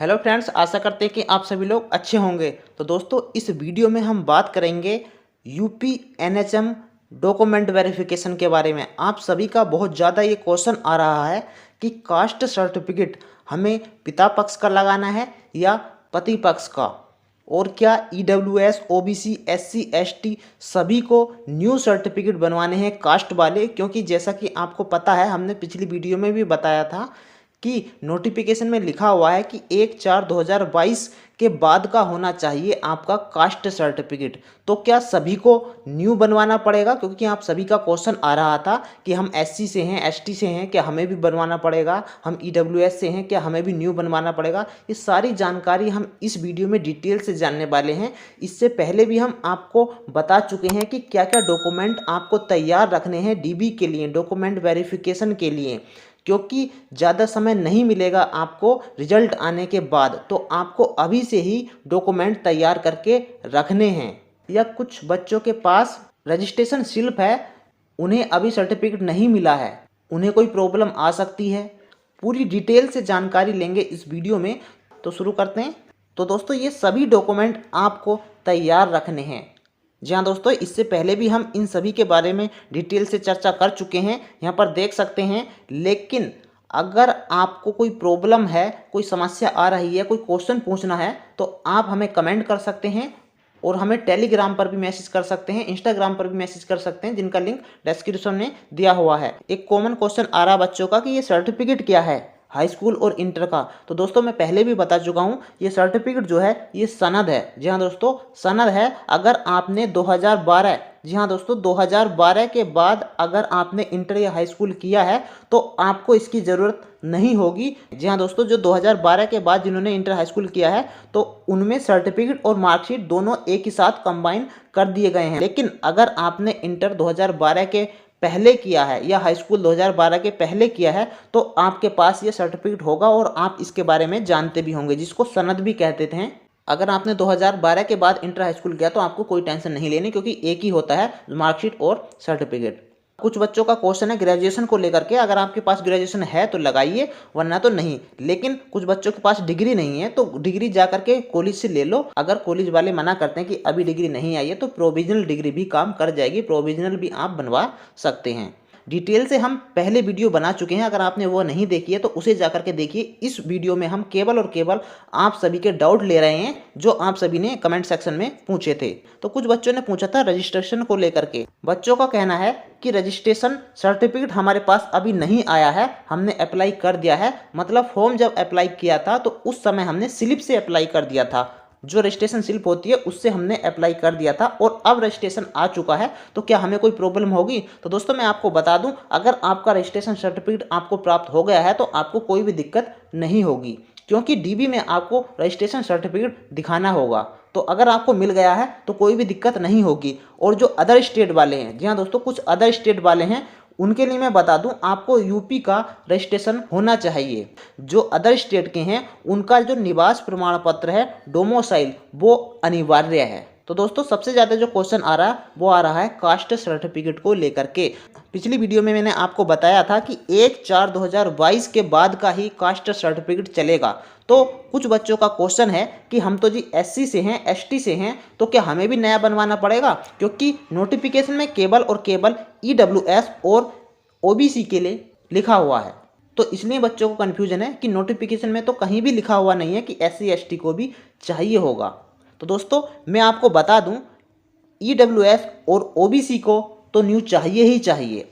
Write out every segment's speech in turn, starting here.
Hello friends, आशा करते हैं कि आप सभी लोग अच्छे होंगे। तो दोस्तों, इस वीडियो में हम बात करेंगे यूपी एनएचएम डॉक्यूमेंट वेरिफिकेशन के बारे में। आप सभी का बहुत ज़्यादा ये क्वेश्चन आ रहा है कि कास्ट सर्टिफिकेट हमें पिता पक्ष का लगाना है या पति पक्ष का, और क्या ईडब्ल्यूएस, ओबीसी, एससी, एसटी सभी को न्यू सर्टिफिकेट बनवाने हैं कास्ट वाले। क्योंकि जैसा कि आपको पता है, हमने पिछली वीडियो में भी बताया था कि नोटिफिकेशन में लिखा हुआ है कि 1/4/2022 के बाद का होना चाहिए आपका कास्ट सर्टिफिकेट। तो क्या सभी को न्यू बनवाना पड़ेगा? क्योंकि आप सभी का क्वेश्चन आ रहा था कि हम एससी से हैं, एसटी से हैं, क्या हमें भी बनवाना पड़ेगा? हम ईडब्ल्यूएस से हैं, क्या हमें भी न्यू बनवाना पड़ेगा? ये सारी जानकारी हम इस वीडियो में डिटेल से जानने वाले हैं। इससे पहले भी हम आपको बता चुके हैं कि क्या क्या डॉक्यूमेंट आपको तैयार रखने हैं डीबी के लिए, डॉक्यूमेंट वेरिफिकेशन के लिए। क्योंकि ज़्यादा समय नहीं मिलेगा आपको रिजल्ट आने के बाद, तो आपको अभी से ही डॉक्यूमेंट तैयार करके रखने हैं। या कुछ बच्चों के पास रजिस्ट्रेशन स्लिप है, उन्हें अभी सर्टिफिकेट नहीं मिला है, उन्हें कोई प्रॉब्लम आ सकती है। पूरी डिटेल से जानकारी लेंगे इस वीडियो में। तो शुरू करते हैं। तो दोस्तों, ये सभी डॉक्यूमेंट आपको तैयार रखने हैं। जी हाँ दोस्तों, इससे पहले भी हम इन सभी के बारे में डिटेल से चर्चा कर चुके हैं, यहाँ पर देख सकते हैं। लेकिन अगर आपको कोई प्रॉब्लम है, कोई समस्या आ रही है, कोई क्वेश्चन पूछना है, तो आप हमें कमेंट कर सकते हैं और हमें टेलीग्राम पर भी मैसेज कर सकते हैं, इंस्टाग्राम पर भी मैसेज कर सकते हैं, जिनका लिंक डिस्क्रिप्शन में दिया हुआ है। एक कॉमन क्वेश्चन आ रहा बच्चों का कि ये सर्टिफिकेट क्या है, हाई स्कूल और इंटर का। तो दोस्तों, मैं पहले भी बता चुका हूँ, ये सर्टिफिकेट जो है ये सनद है। जी हाँ दोस्तों, सनद है। अगर आपने 2012, जी हाँ दोस्तों, 2012 के बाद अगर आपने इंटर या हाई स्कूल किया है तो आपको इसकी ज़रूरत नहीं होगी। जी हाँ दोस्तों, जो 2012 के बाद जिन्होंने इंटर हाई स्कूल किया है तो उनमें सर्टिफिकेट और मार्कशीट दोनों एक ही साथ कंबाइन कर दिए गए हैं। लेकिन अगर आपने इंटर 2012 के पहले किया है या हाई स्कूल 2012 के पहले किया है तो आपके पास ये सर्टिफिकेट होगा और आप इसके बारे में जानते भी होंगे, जिसको सनद भी कहते थे। अगर आपने 2012 के बाद इंटर हाई स्कूल किया तो आपको कोई टेंशन नहीं लेनी, क्योंकि एक ही होता है मार्कशीट और सर्टिफिकेट। कुछ बच्चों का क्वेश्चन है ग्रेजुएशन को लेकर के। अगर आपके पास ग्रेजुएशन है तो लगाइए, वरना तो नहीं। लेकिन कुछ बच्चों के पास डिग्री नहीं है तो डिग्री जा करके कॉलेज से ले लो। अगर कॉलेज वाले मना करते हैं कि अभी डिग्री नहीं आई है तो प्रोविजनल डिग्री भी काम कर जाएगी, प्रोविजनल भी आप बनवा सकते हैं। डिटेल से हम पहले वीडियो बना चुके हैं, अगर आपने वो नहीं देखी है तो उसे जाकर के देखिए। इस वीडियो में हम केवल और केवल आप सभी के डाउट ले रहे हैं जो आप सभी ने कमेंट सेक्शन में पूछे थे। तो कुछ बच्चों ने पूछा था रजिस्ट्रेशन को लेकर के। बच्चों का कहना है कि रजिस्ट्रेशन सर्टिफिकेट हमारे पास अभी नहीं आया है, हमने अप्लाई कर दिया है। मतलब फॉर्म जब अप्लाई किया था तो उस समय हमने स्लिप से अप्लाई कर दिया था, जो रजिस्ट्रेशन स्लिप होती है उससे हमने अप्लाई कर दिया था, और अब रजिस्ट्रेशन आ चुका है। तो क्या हमें कोई प्रॉब्लम होगी? तो दोस्तों, मैं आपको बता दूं, अगर आपका रजिस्ट्रेशन सर्टिफिकेट आपको प्राप्त हो गया है तो आपको कोई भी दिक्कत नहीं होगी, क्योंकि डीबी में आपको रजिस्ट्रेशन सर्टिफिकेट दिखाना होगा। तो अगर आपको मिल गया है तो कोई भी दिक्कत नहीं होगी। और जो अदर स्टेट वाले हैं, जी हाँ दोस्तों, कुछ अदर स्टेट वाले हैं, उनके लिए मैं बता दूं, आपको यूपी का रजिस्ट्रेशन होना चाहिए। जो अदर स्टेट के हैं उनका जो निवास प्रमाण पत्र है, डोमोसाइल, वो अनिवार्य है। तो दोस्तों, सबसे ज़्यादा जो क्वेश्चन आ रहा है वो आ रहा है कास्ट सर्टिफिकेट को लेकर के। पिछली वीडियो में मैंने आपको बताया था कि 1/4/2022 के बाद का ही कास्ट सर्टिफिकेट चलेगा। तो कुछ बच्चों का क्वेश्चन है कि हम तो जी एससी से हैं, एसटी से हैं, तो क्या हमें भी नया बनवाना पड़ेगा? क्योंकि नोटिफिकेशन में केवल और केवल ईडब्ल्यूएस और ओबीसी के लिए लिखा हुआ है। तो इसलिए बच्चों को कन्फ्यूजन है कि नोटिफिकेशन में तो कहीं भी लिखा हुआ नहीं है कि एससी एसटी को भी चाहिए होगा। तो दोस्तों, मैं आपको बता दूं, ईडब्ल्यूएस और ओबीसी को तो न्यू चाहिए ही चाहिए।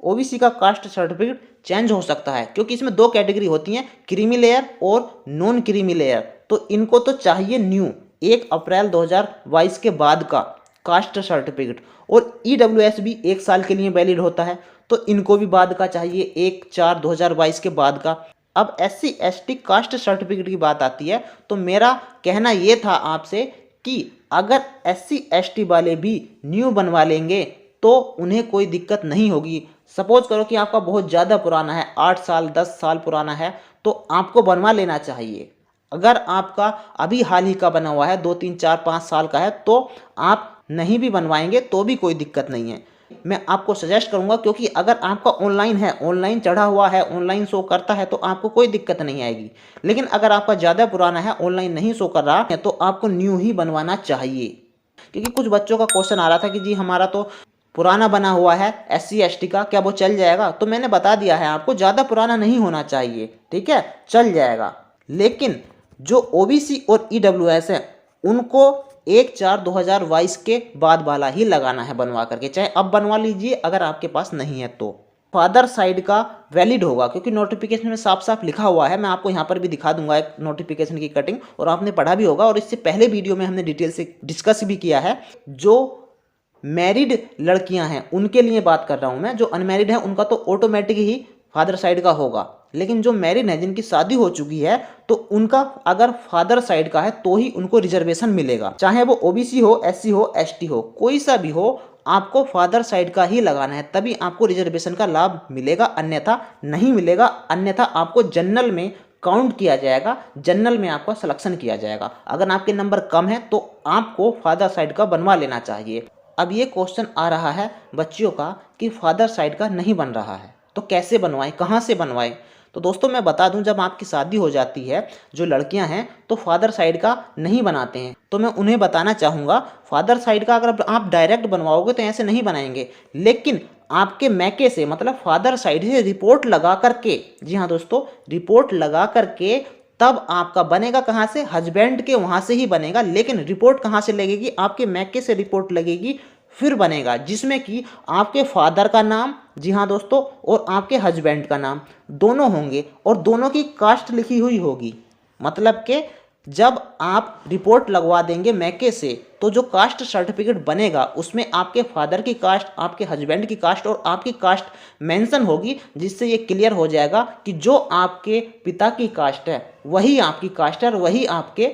ओबीसी का कास्ट सर्टिफिकेट चेंज हो सकता है, क्योंकि इसमें दो कैटेगरी होती हैं, क्रीमी लेयर और नॉन क्रीमी लेयर। तो इनको तो चाहिए न्यू 1 अप्रैल 2022 के बाद का कास्ट सर्टिफिकेट। और ईडब्ल्यूएस भी 1 साल के लिए वैलिड होता है, तो इनको भी बाद का चाहिए, 1/4/2022 के बाद का। अब एससी एसटी कास्ट सर्टिफिकेट की बात आती है तो मेरा कहना ये था आपसे कि अगर एससी एसटी वाले भी न्यू बनवा लेंगे तो उन्हें कोई दिक्कत नहीं होगी। सपोज करो कि आपका बहुत ज़्यादा पुराना है, 8 साल 10 साल पुराना है, तो आपको बनवा लेना चाहिए। अगर आपका अभी हाल ही का बना हुआ है, 2 3 4 5 साल का है, तो आप नहीं भी बनवाएंगे तो भी कोई दिक्कत नहीं है। मैं आपको सजेस्ट करूंगा, क्योंकि अगर आपका ऑनलाइन है, ऑनलाइन चढ़ा हुआ है, ऑनलाइन शो करता है तो आपको कोई दिक्कत नहीं आएगी। लेकिन अगर आपका ज़्यादा पुराना है, ऑनलाइन नहीं शो कर रहा है, तो आपको न्यू ही बनवाना चाहिए। क्योंकि कुछ बच्चों का क्वेश्चन आ रहा था कि जी हमारा तो पुराना बना हुआ है SC ST का, क्या वो चल जाएगा? तो मैंने बता दिया है आपको, ज़्यादा पुराना नहीं होना चाहिए, ठीक है, चल जाएगा। लेकिन जो OBC और EWS है उनको 1/4/2022 के बाद वाला ही लगाना है बनवा करके, चाहे अब बनवा लीजिए अगर आपके पास नहीं है तो। फादर साइड का वैलिड होगा, क्योंकि नोटिफिकेशन में साफ साफ लिखा हुआ है। मैं आपको यहाँ पर भी दिखा दूंगा एक नोटिफिकेशन की कटिंग, और आपने पढ़ा भी होगा, और इससे पहले वीडियो में हमने डिटेल से डिस्कस भी किया है। जो मैरिड लड़कियां हैं उनके लिए बात कर रहा हूं मैं, जो अनमैरिड हैं उनका तो ऑटोमेटिक ही फादर साइड का होगा। लेकिन जो मैरिड है, जिनकी शादी हो चुकी है, तो उनका अगर फादर साइड का है तो ही उनको रिजर्वेशन मिलेगा, चाहे वो OBC हो, SC हो, ST हो, कोई सा भी हो, आपको फादर साइड का ही लगाना है, तभी आपको रिजर्वेशन का लाभ मिलेगा, अन्यथा नहीं मिलेगा। अन्यथा आपको जनरल में काउंट किया जाएगा, जनरल में आपका सिलेक्शन किया जाएगा। अगर आपके नंबर कम है तो आपको फादर साइड का बनवा लेना चाहिए। अब ये क्वेश्चन आ रहा है बच्चियों का कि फादर साइड का नहीं बन रहा है तो कैसे बनवाएं, कहाँ से बनवाएं? तो दोस्तों मैं बता दूं, जब आपकी शादी हो जाती है, जो लड़कियां हैं तो फादर साइड का नहीं बनाते हैं, तो मैं उन्हें बताना चाहूँगा, फादर साइड का अगर आप डायरेक्ट बनवाओगे तो ऐसे नहीं बनाएंगे, लेकिन आपके मैके से, मतलब फादर साइड से रिपोर्ट लगा करके, जी हाँ दोस्तों, रिपोर्ट लगा करके तब आपका बनेगा। कहाँ से? हस्बैंड के वहाँ से ही बनेगा। लेकिन रिपोर्ट कहाँ से लगेगी? आपके मैके से रिपोर्ट लगेगी, फिर बनेगा, जिसमें कि आपके फादर का नाम, जी हाँ दोस्तों, और आपके हस्बैंड का नाम दोनों होंगे, और दोनों की कास्ट लिखी हुई होगी। मतलब कि जब आप रिपोर्ट लगवा देंगे मैके से, तो जो कास्ट सर्टिफिकेट बनेगा उसमें आपके फादर की कास्ट, आपके हस्बैंड की कास्ट और आपकी कास्ट मेंशन होगी, जिससे ये क्लियर हो जाएगा कि जो आपके पिता की कास्ट है वही आपकी कास्ट है और वही आपके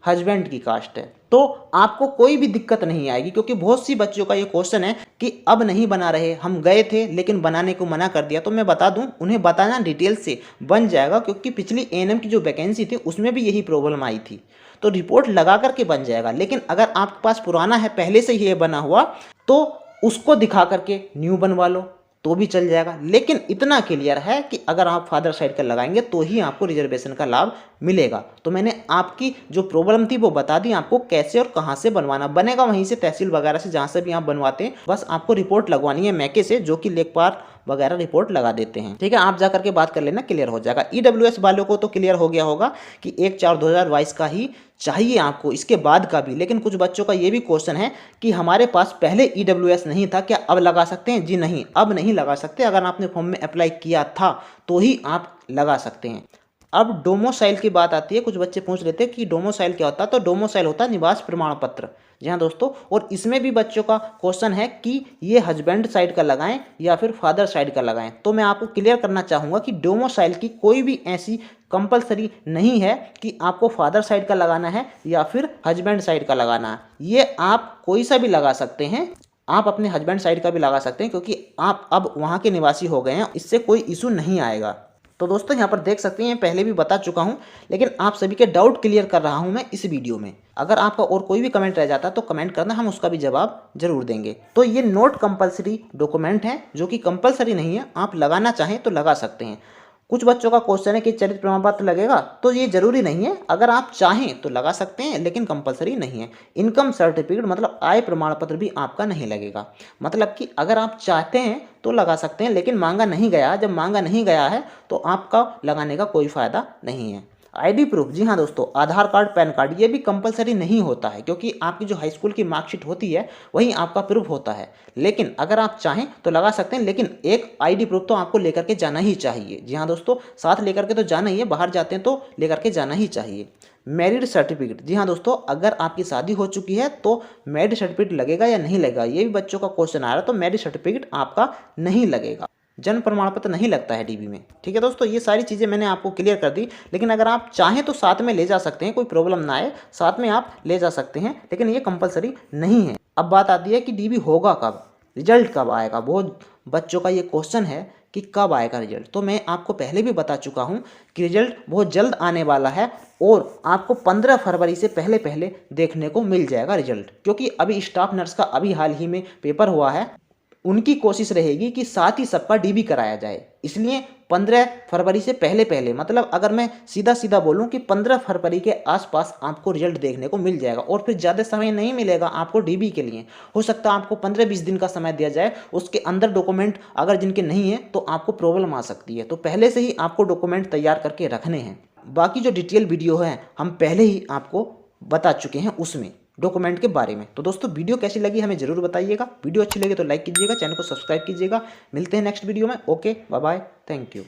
हस्बैंड की कास्ट है। तो आपको कोई भी दिक्कत नहीं आएगी, क्योंकि बहुत सी बच्चों का ये क्वेश्चन है कि अब नहीं बना रहे, हम गए थे लेकिन बनाने को मना कर दिया। तो मैं बता दूं, उन्हें बताना डिटेल से बन जाएगा, क्योंकि पिछली ANM की जो वैकेंसी थी उसमें भी यही प्रॉब्लम आई थी। तो रिपोर्ट लगा करके बन जाएगा। लेकिन अगर आपके पास पुराना है, पहले से ही ये बना हुआ, तो उसको दिखा करके न्यू बनवा लो तो भी चल जाएगा। लेकिन इतना क्लियर है कि अगर आप फादर साइड का लगाएंगे तो ही आपको रिजर्वेशन का लाभ मिलेगा। तो मैंने आपकी जो प्रॉब्लम थी वो बता दी आपको, कैसे और कहां से बनवाना बनेगा। वहीं से तहसील वगैरह से, जहां से भी आप बनवाते हैं, बस आपको रिपोर्ट लगवानी है मैके से, जो कि लेखपाल वगैरह रिपोर्ट लगा देते हैं, ठीक है। आप जा करके बात कर लेना, क्लियर हो जाएगा। EWS वालों को तो क्लियर हो गया होगा कि 1/4/2022 का ही चाहिए आपको, इसके बाद का भी। लेकिन कुछ बच्चों का ये भी क्वेश्चन है कि हमारे पास पहले EWS नहीं था, क्या अब लगा सकते हैं? जी नहीं, अब नहीं लगा सकते। अगर आपने फॉर्म में अप्लाई किया था तो ही आप लगा सकते हैं। अब डोमोसाइल की बात आती है। कुछ बच्चे पूछ रहे थे कि डोमोसाइल क्या होता है, तो डोमोसाइल होता है निवास प्रमाण पत्र, जी हाँ दोस्तों। और इसमें भी बच्चों का क्वेश्चन है कि ये हस्बैंड साइड का लगाएं या फिर फादर साइड का लगाएं। तो मैं आपको क्लियर करना चाहूँगा कि डोमोसाइल की कोई भी ऐसी कंपलसरी नहीं है कि आपको फादर साइड का लगाना है या फिर हस्बैंड साइड का लगाना है। ये आप कोई सा भी लगा सकते हैं, आप अपने हस्बैंड साइड का भी लगा सकते हैं, क्योंकि आप अब वहाँ के निवासी हो गए हैं, इससे कोई इशू नहीं आएगा। तो दोस्तों यहाँ पर देख सकते हैं, पहले भी बता चुका हूँ, लेकिन आप सभी के डाउट क्लियर कर रहा हूँ मैं इस वीडियो में। अगर आपका और कोई भी कमेंट रह जाता है तो कमेंट करना, हम उसका भी जवाब जरूर देंगे। तो ये नॉट कंपलसरी डॉक्यूमेंट है, जो कि कंपलसरी नहीं है, आप लगाना चाहें तो लगा सकते हैं। कुछ बच्चों का क्वेश्चन है कि चरित्र प्रमाण पत्र लगेगा, तो ये जरूरी नहीं है, अगर आप चाहें तो लगा सकते हैं, लेकिन कंपलसरी नहीं है। इनकम सर्टिफिकेट मतलब आय प्रमाण पत्र भी आपका नहीं लगेगा। मतलब कि अगर आप चाहते हैं तो लगा सकते हैं, लेकिन मांगा नहीं गया। जब मांगा नहीं गया है तो आपका लगाने का कोई फायदा नहीं है। ID प्रूफ, जी हाँ दोस्तों, आधार कार्ड, पैन कार्ड, ये भी कंपलसरी नहीं होता है, क्योंकि आपकी जो हाई स्कूल की मार्कशीट होती है वही आपका प्रूफ होता है। लेकिन अगर आप चाहें तो लगा सकते हैं, लेकिन एक ID प्रूफ तो आपको लेकर के जाना ही चाहिए। जी हाँ दोस्तों, साथ लेकर के तो जाना ही है, बाहर जाते हैं तो लेकर के जाना ही चाहिए। मैरिड सर्टिफिकेट, जी हाँ दोस्तों, अगर आपकी शादी हो चुकी है तो मैरिड सर्टिफिकेट लगेगा या नहीं लगेगा, ये भी बच्चों का क्वेश्चन आ रहा है। तो मैरिड सर्टिफिकेट आपका नहीं लगेगा, जन्म प्रमाण पत्र नहीं लगता है DB में, ठीक है दोस्तों। ये सारी चीज़ें मैंने आपको क्लियर कर दी। लेकिन अगर आप चाहें तो साथ में ले जा सकते हैं, कोई प्रॉब्लम ना आए, साथ में आप ले जा सकते हैं, लेकिन ये कंपलसरी नहीं है। अब बात आती है कि DB होगा कब, रिजल्ट कब आएगा। बहुत बच्चों का ये क्वेश्चन है कि कब आएगा रिजल्ट। तो मैं आपको पहले भी बता चुका हूँ कि रिजल्ट बहुत जल्द आने वाला है, और आपको 15 फरवरी से पहले पहले देखने को मिल जाएगा रिजल्ट, क्योंकि अभी स्टाफ नर्स का अभी हाल ही में पेपर हुआ है। उनकी कोशिश रहेगी कि साथ ही सबका डीबी कराया जाए। इसलिए 15 फरवरी से पहले पहले, मतलब अगर मैं सीधा सीधा बोलूं कि 15 फरवरी के आसपास आपको रिजल्ट देखने को मिल जाएगा। और फिर ज़्यादा समय नहीं मिलेगा आपको डीबी के लिए। हो सकता है आपको 15-20 दिन का समय दिया जाए, उसके अंदर डॉक्यूमेंट अगर जिनके नहीं है तो आपको प्रॉब्लम आ सकती है। तो पहले से ही आपको डॉक्यूमेंट तैयार करके रखने हैं। बाकी जो डिटेल वीडियो है हम पहले ही आपको बता चुके हैं उसमें डॉक्यूमेंट के बारे में। तो दोस्तों वीडियो कैसी लगी हमें ज़रूर बताइएगा। वीडियो अच्छी लगी तो लाइक कीजिएगा, चैनल को सब्सक्राइब कीजिएगा। मिलते हैं नेक्स्ट वीडियो में। Okay, bye bye, thank you.